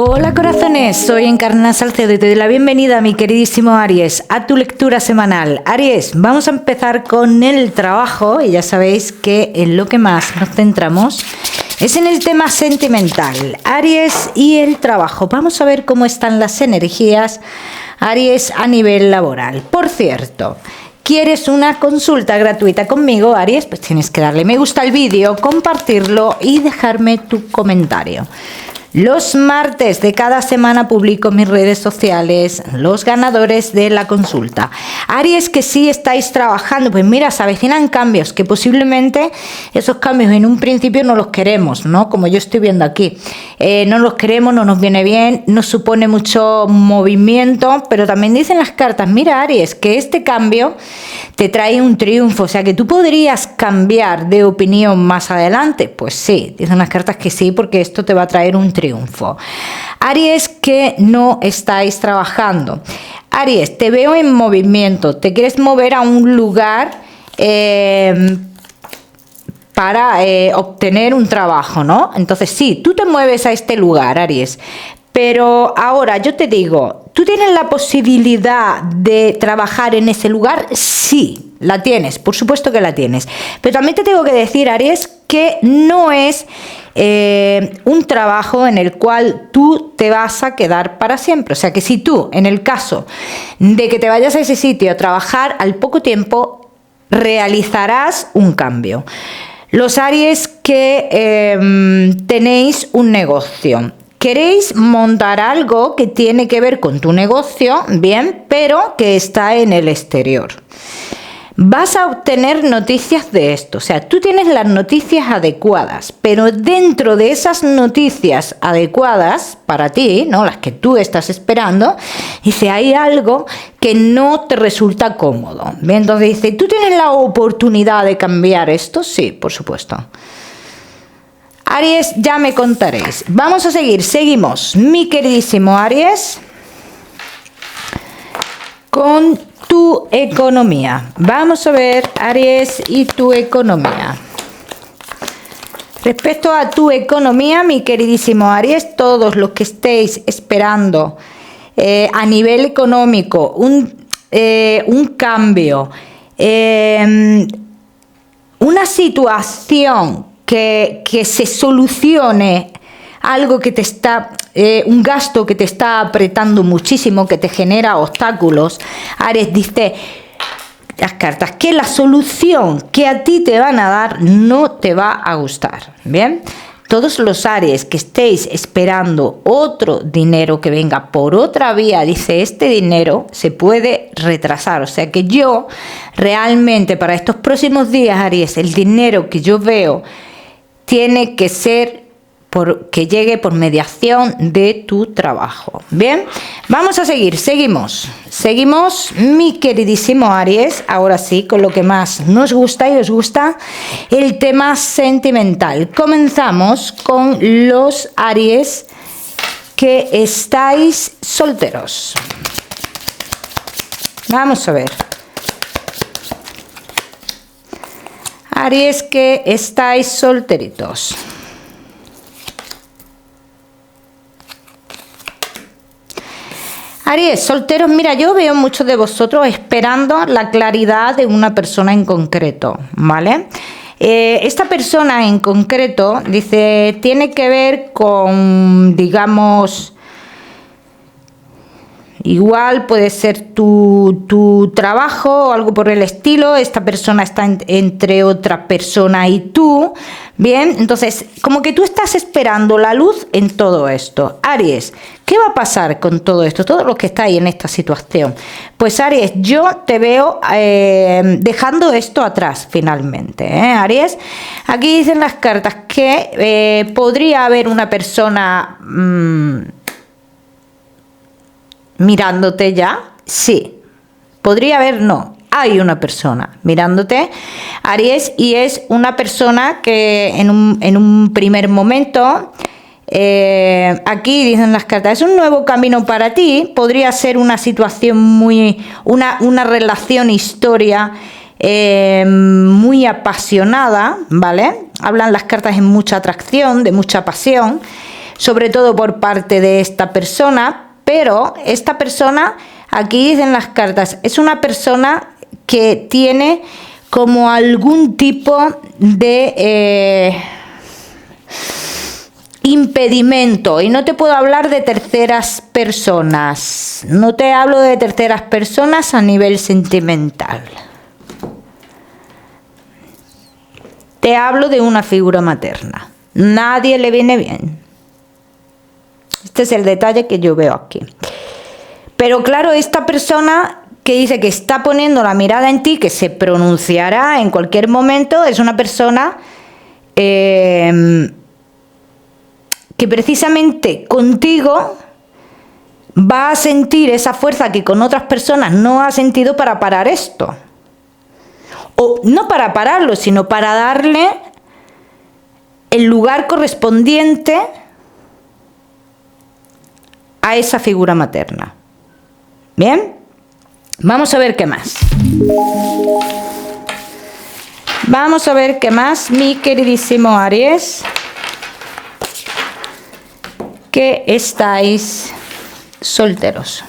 Hola corazones, soy Encarna Salcedo y te doy la bienvenida, mi queridísimo Aries, a tu lectura semanal. Aries, vamos a empezar con el trabajo y ya sabéis que en lo que más nos centramos es en el tema sentimental. Aries y el trabajo. Vamos a ver cómo están las energías, Aries, a nivel laboral. Por cierto, ¿quieres una consulta gratuita conmigo, Aries? Pues tienes que darle me gusta al vídeo, compartirlo y dejarme tu comentario. Los martes de cada semana publico en mis redes sociales los ganadores de la consulta. Aries, que sí estáis trabajando, pues mira, se avecinan cambios, que posiblemente esos cambios en un principio no los queremos, ¿no? Como yo estoy viendo aquí. No los queremos, no nos viene bien, nos supone mucho movimiento, pero también dicen las cartas, mira Aries, que este cambio te trae un triunfo, o sea que tú podrías cambiar de opinión más adelante. Pues sí, dicen las cartas que sí, porque esto te va a traer un triunfo. Aries, que no estáis trabajando. Aries, te veo en movimiento, te quieres mover a un lugar para obtener un trabajo, ¿no? Entonces sí, tú te mueves a este lugar, Aries, pero ahora yo te digo, ¿tú tienes la posibilidad de trabajar en ese lugar? Sí, la tienes, por supuesto que la tienes. Pero también te tengo que decir, Aries, que no es un trabajo en el cual tú te vas a quedar para siempre. O sea que si tú, en el caso de que te vayas a ese sitio a trabajar, al poco tiempo realizarás un cambio. Los Aries que tenéis un negocio, queréis montar algo que tiene que ver con tu negocio, bien, pero que está en el exterior. Vas a obtener noticias de esto, o sea, tú tienes las noticias adecuadas, pero dentro de esas noticias adecuadas para ti, ¿no? Las que tú estás esperando, dice, hay algo que no te resulta cómodo. Bien, entonces dice, ¿tú tienes la oportunidad de cambiar esto? Sí, por supuesto. Aries, ya me contaréis. Vamos a seguimos, mi queridísimo Aries, con tu economía. Vamos a ver, Aries, y tu economía. Respecto a tu economía, mi queridísimo Aries, todos los que estéis esperando a nivel económico un cambio, una situación que se solucione, algo que te está, un gasto que te está apretando muchísimo, que te genera obstáculos. Aries, dice las cartas que la solución que a ti te van a dar no te va a gustar. Bien, todos los Aries que estéis esperando otro dinero que venga por otra vía, dice, este dinero se puede retrasar. O sea que yo realmente para estos próximos días, Aries, el dinero que yo veo tiene que ser que llegue por mediación de tu trabajo. Bien, vamos a seguimos, mi queridísimo Aries, ahora sí, con lo que más nos gusta y os gusta, el tema sentimental. Comenzamos con los Aries que estáis solteros. Vamos a ver. Aries que estáis solteritos. Aries, solteros, mira, yo veo muchos de vosotros esperando la claridad de una persona en concreto, ¿vale? Esta persona en concreto, dice, tiene que ver con, digamos, igual puede ser tu trabajo o algo por el estilo. Esta persona está entre otra persona y tú. Bien, entonces, como que tú estás esperando la luz en todo esto. Aries, ¿qué va a pasar con todo esto? Todos los que estáis en esta situación. Pues Aries, yo te veo dejando esto atrás finalmente. Aries, aquí dicen las cartas que podría haber una persona mirándote ya. Sí, podría haber, no. Hay una persona mirándote, Aries, y es una persona que en un primer momento, aquí dicen las cartas, es un nuevo camino para ti. Podría ser una situación una relación, historia muy apasionada, ¿vale? Hablan las cartas en mucha atracción, de mucha pasión. sobre todo por parte de esta persona, pero esta persona, aquí dicen las cartas, es una persona que tiene como algún tipo de impedimento, y no te puedo hablar de terceras personas, no te hablo de terceras personas a nivel sentimental, te hablo de una figura materna. Nadie le viene bien. Este es el detalle que yo veo aquí. Pero claro, esta persona que dice que está poniendo la mirada en ti, que se pronunciará en cualquier momento, es una persona que precisamente contigo va a sentir esa fuerza que con otras personas no ha sentido para parar esto. O no para pararlo, sino para darle el lugar correspondiente a esa figura materna. Bien, vamos a ver qué más. Vamos a ver qué más, mi queridísimo Aries, que estáis solteros.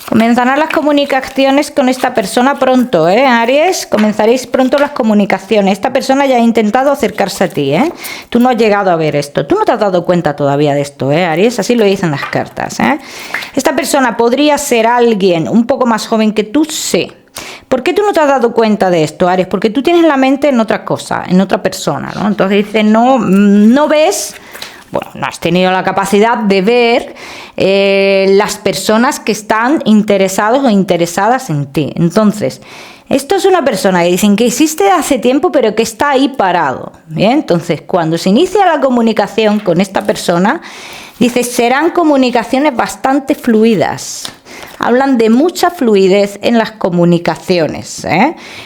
Comenzarán las comunicaciones con esta persona pronto, Aries, comenzaréis pronto las comunicaciones. Esta persona ya ha intentado acercarse a ti, Tú no has llegado a ver esto, tú no te has dado cuenta todavía de esto, Aries, así lo dicen las cartas, Esta persona podría ser alguien un poco más joven que tú, sí. ¿Por qué tú no te has dado cuenta de esto, Aries? Porque tú tienes la mente en otra cosa, en otra persona, ¿no? Entonces dice, no ves... Bueno, no has tenido la capacidad de ver las personas que están interesados o interesadas en ti. Entonces, esto es una persona que dicen que existe hace tiempo, pero que está ahí parado. Bien, entonces, cuando se inicia la comunicación con esta persona, dice, serán comunicaciones bastante fluidas. Hablan de mucha fluidez en las comunicaciones,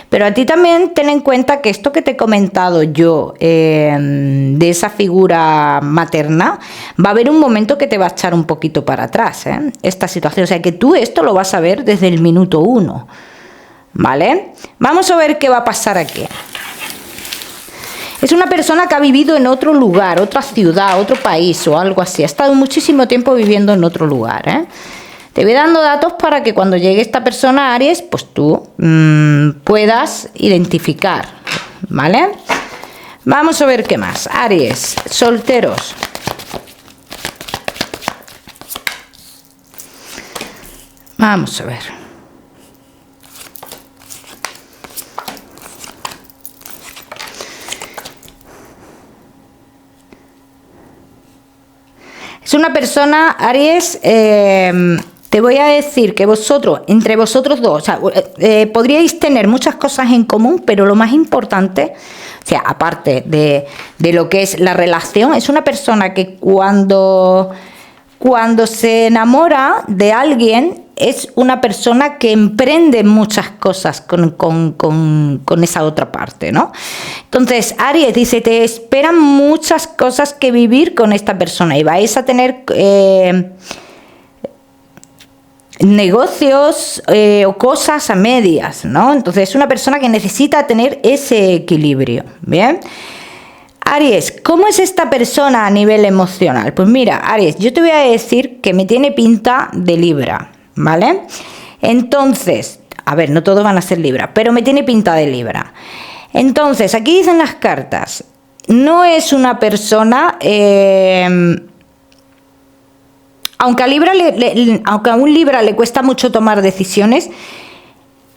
Pero a ti también ten en cuenta que esto que te he comentado yo de esa figura materna, va a haber un momento que te va a echar un poquito para atrás, esta situación. O sea que tú esto lo vas a ver desde el minuto 1, ¿vale? Vamos a ver qué va a pasar aquí. Es una persona que ha vivido en otro lugar, otra ciudad, otro país o algo así. Ha estado muchísimo tiempo viviendo en otro lugar, Te voy dando datos para que cuando llegue esta persona, Aries, pues tú puedas identificar, ¿vale? Vamos a ver qué más. Aries, solteros. Vamos a ver. Es una persona, Aries, te voy a decir que vosotros, entre vosotros dos, o sea, podríais tener muchas cosas en común, pero lo más importante, o sea, aparte de lo que es la relación, es una persona que cuando se enamora de alguien, es una persona que emprende muchas cosas con esa otra parte, ¿no? Entonces, Aries dice, te esperan muchas cosas que vivir con esta persona y vais a tener... negocios o cosas a medias, ¿no? Entonces es una persona que necesita tener ese equilibrio, ¿bien? Aries, ¿cómo es esta persona a nivel emocional? Pues mira, Aries, yo te voy a decir que me tiene pinta de Libra, ¿vale? Entonces, a ver, no todos van a ser Libra, pero me tiene pinta de Libra. Entonces, aquí dicen las cartas, no es una persona... aunque a un Libra le cuesta mucho tomar decisiones,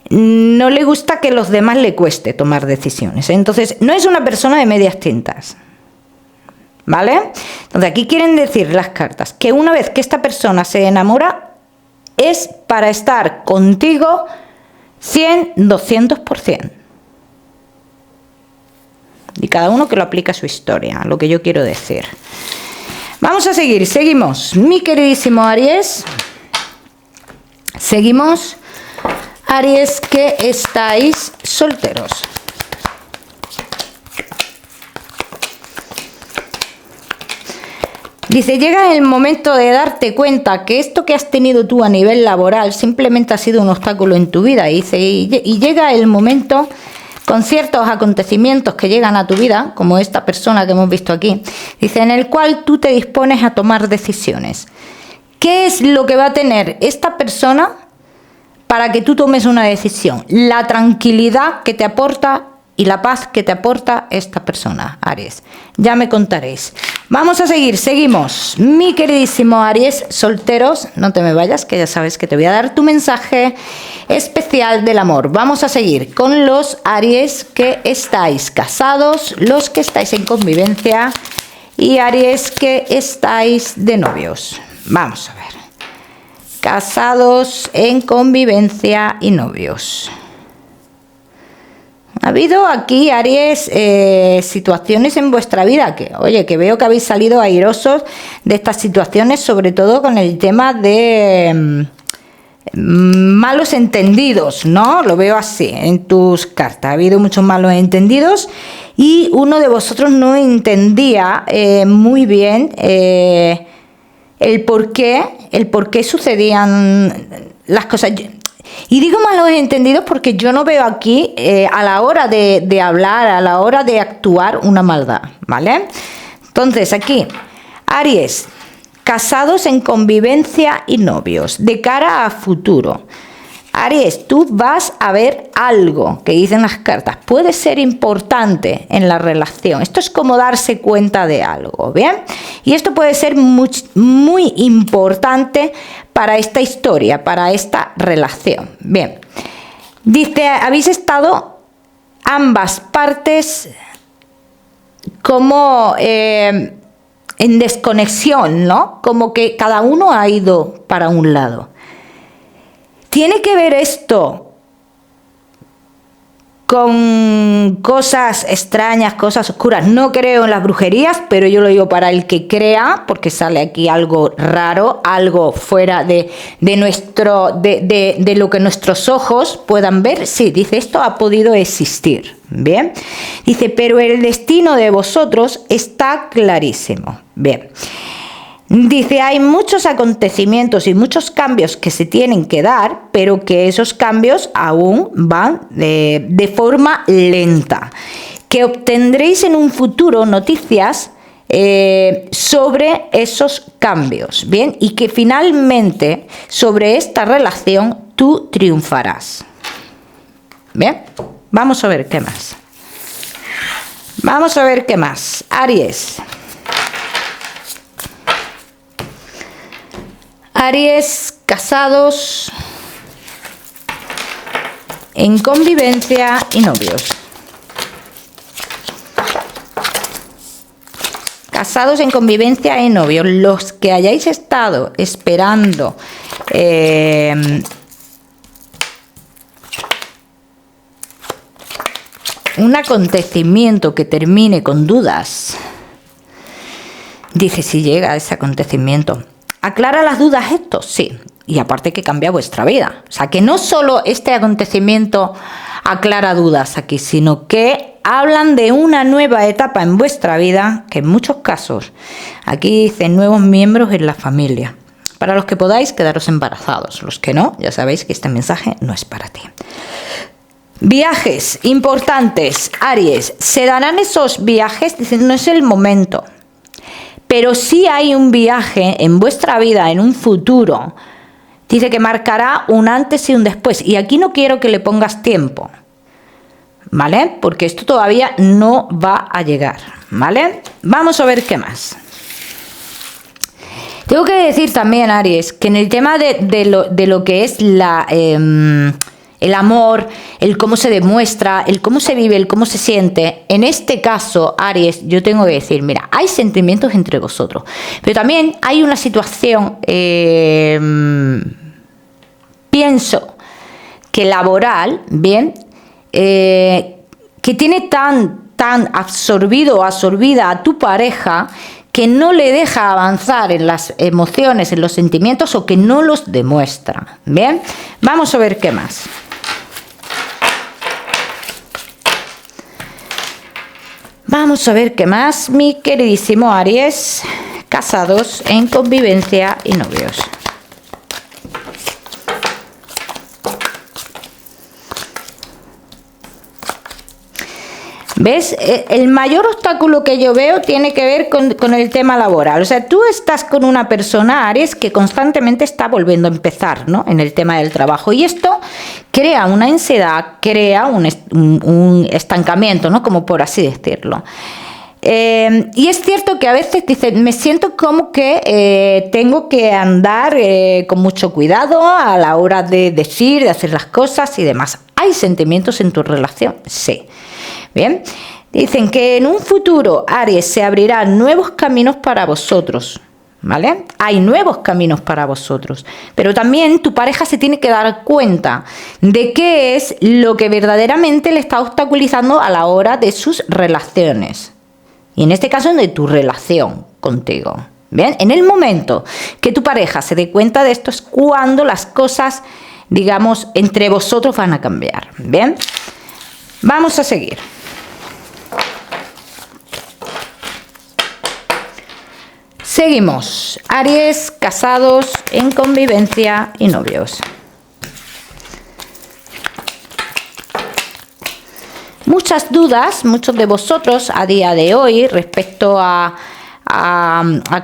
no le gusta que a los demás le cueste tomar decisiones. Entonces, no es una persona de medias tintas, ¿vale? Entonces, aquí quieren decir las cartas que una vez que esta persona se enamora, es para estar contigo 100, 200%. Y cada uno que lo aplica a su historia, lo que yo quiero decir. Vamos a seguir, seguimos, mi queridísimo Aries, seguimos, Aries, que estáis solteros. Dice, llega el momento de darte cuenta que esto que has tenido tú a nivel laboral simplemente ha sido un obstáculo en tu vida. Dice, y llega el momento con ciertos acontecimientos que llegan a tu vida, como esta persona que hemos visto aquí, dice, en el cual tú te dispones a tomar decisiones. ¿Qué es lo que va a tener esta persona para que tú tomes una decisión? La tranquilidad que te aporta y la paz que te aporta esta persona, Aries. Ya me contaréis. Vamos a seguir, seguimos. Mi queridísimo Aries, solteros, no te me vayas, que ya sabes que te voy a dar tu mensaje especial del amor. Vamos a seguir con los Aries que estáis casados, los que estáis en convivencia y Aries que estáis de novios. Vamos a ver. Casados, en convivencia y novios. Ha habido aquí, Aries, situaciones en vuestra vida que, oye, que veo que habéis salido airosos de estas situaciones, sobre todo con el tema de malos entendidos, ¿no? Lo veo así en tus cartas. Ha habido muchos malos entendidos y uno de vosotros no entendía muy bien el por qué sucedían las cosas. Y digo malos entendidos porque yo no veo aquí a la hora de hablar, a la hora de actuar, una maldad, ¿vale? Entonces aquí, Aries, casados en convivencia y novios, de cara a futuro. Aries, tú vas a ver algo que dicen las cartas, puede ser importante en la relación. Esto es como darse cuenta de algo, ¿bien? Y esto puede ser muy importante para esta historia, para esta relación. Bien, dice, habéis estado ambas partes como en desconexión, ¿no? Como que cada uno ha ido para un lado. ¿Tiene que ver esto con cosas extrañas, cosas oscuras? No creo en las brujerías, pero yo lo digo para el que crea, porque sale aquí algo raro, algo fuera de lo que nuestros ojos puedan ver. Sí, dice, esto ha podido existir. Bien, dice, pero el destino de vosotros está clarísimo. Bien. Dice, hay muchos acontecimientos y muchos cambios que se tienen que dar, pero que esos cambios aún van de forma lenta. Que obtendréis en un futuro noticias sobre esos cambios, ¿bien? Y que finalmente sobre esta relación tú triunfarás. ¿Bien? Vamos a ver qué más. Vamos a ver qué más. Aries. Aries, casados, en convivencia y novios. Casados en convivencia y novios. Los que hayáis estado esperando un acontecimiento que termine con dudas. Dice, si llega ese acontecimiento. ¿Aclara las dudas esto? Sí. Y aparte que cambia vuestra vida. O sea, que no solo este acontecimiento aclara dudas aquí, sino que hablan de una nueva etapa en vuestra vida, que en muchos casos, aquí dice nuevos miembros en la familia. Para los que podáis, quedaros embarazados. Los que no, ya sabéis que este mensaje no es para ti. Viajes importantes, Aries. ¿Se darán esos viajes? Dicen, no es el momento. Pero sí hay un viaje en vuestra vida, en un futuro. Dice que marcará un antes y un después. Y aquí no quiero que le pongas tiempo, ¿vale? Porque esto todavía no va a llegar, ¿vale? Vamos a ver qué más. Tengo que decir también, Aries, que en el tema de lo que es el amor, el cómo se demuestra, el cómo se vive, el cómo se siente. En este caso, Aries, yo tengo que decir, mira, hay sentimientos entre vosotros, pero también hay una situación, pienso que laboral, bien, que tiene tan absorbido o absorbida a tu pareja que no le deja avanzar en las emociones, en los sentimientos o que no los demuestra. Bien, vamos a ver qué más. Vamos a ver qué más, mi queridísimo Aries. casados, en convivencia y novios. ¿Ves? El mayor obstáculo que yo veo tiene que ver con el tema laboral. O sea, tú estás con una persona, Aries, que constantemente está volviendo a empezar, ¿no? En el tema del trabajo. Y esto crea una ansiedad, crea un estancamiento, ¿no? Como por así decirlo. Y es cierto que a veces dicen, me siento como que tengo que andar con mucho cuidado a la hora de decir, de hacer las cosas y demás. ¿Hay sentimientos en tu relación? Sí. Bien, dicen que en un futuro, Aries, se abrirán nuevos caminos para vosotros, ¿vale? Hay nuevos caminos para vosotros, pero también tu pareja se tiene que dar cuenta de qué es lo que verdaderamente le está obstaculizando a la hora de sus relaciones. Y en este caso, de tu relación contigo. Bien, en el momento que tu pareja se dé cuenta de esto es cuando las cosas, digamos, entre vosotros van a cambiar. Bien, vamos a seguir. Seguimos. Aries, casados, en convivencia y novios. Muchas dudas, muchos de vosotros a día de hoy respecto a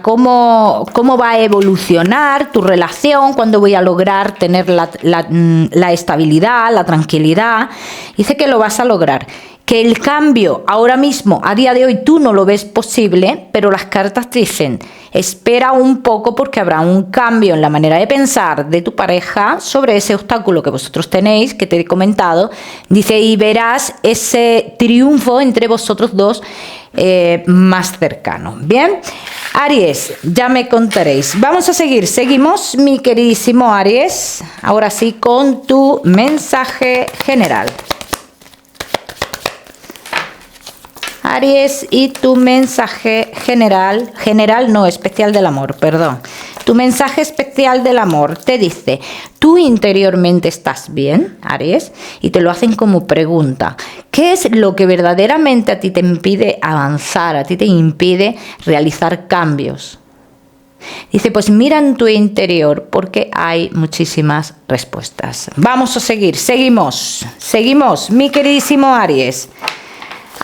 cómo va a evolucionar tu relación, cuándo voy a lograr tener la estabilidad, la tranquilidad. Dice que lo vas a lograr. Que el cambio ahora mismo, a día de hoy, tú no lo ves posible, pero las cartas dicen, espera un poco porque habrá un cambio en la manera de pensar de tu pareja sobre ese obstáculo que vosotros tenéis, que te he comentado. Dice, y verás ese triunfo entre vosotros dos más cercano. Bien, Aries, ya me contaréis. Vamos a seguir, seguimos, mi queridísimo Aries, ahora sí con tu mensaje general. Aries, y tu mensaje general no, especial del amor, perdón. Tu mensaje especial del amor te dice, ¿tú interiormente estás bien, Aries? Y te lo hacen como pregunta. ¿Qué es lo que verdaderamente a ti te impide avanzar, a ti te impide realizar cambios? Dice, pues mira en tu interior porque hay muchísimas respuestas. Vamos a seguir, seguimos, mi queridísimo Aries.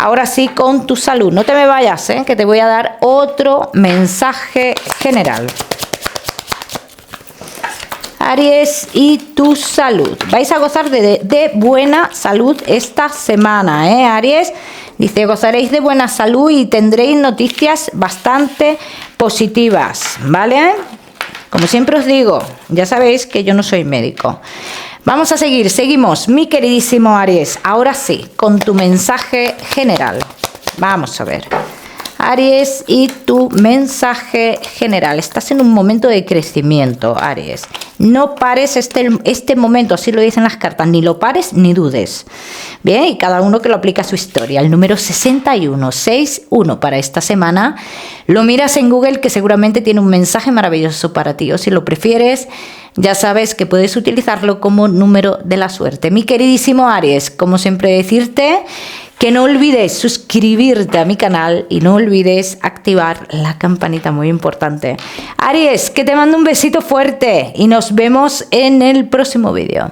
Ahora sí, con tu salud. No te me vayas, que te voy a dar otro mensaje general. Aries, y tu salud. Vais a gozar de buena salud esta semana, Aries. Dice, gozaréis de buena salud y tendréis noticias bastante positivas, ¿vale? Como siempre os digo, ya sabéis que yo no soy médico. Vamos a seguir, seguimos, mi queridísimo Aries. Ahora sí, con tu mensaje general. Vamos a ver. Aries, y tu mensaje general. Estás en un momento de crecimiento, Aries. No pares este momento, así lo dicen las cartas. Ni lo pares ni dudes. Bien, y cada uno que lo aplica a su historia. El número 6161 para esta semana. Lo miras en Google, que seguramente tiene un mensaje maravilloso para ti. O si lo prefieres, ya sabes que puedes utilizarlo como número de la suerte. Mi queridísimo Aries, como siempre decirte que no olvides suscribirte a mi canal y no olvides activar la campanita, muy importante. Aries, que te mando un besito fuerte y nos vemos en el próximo vídeo.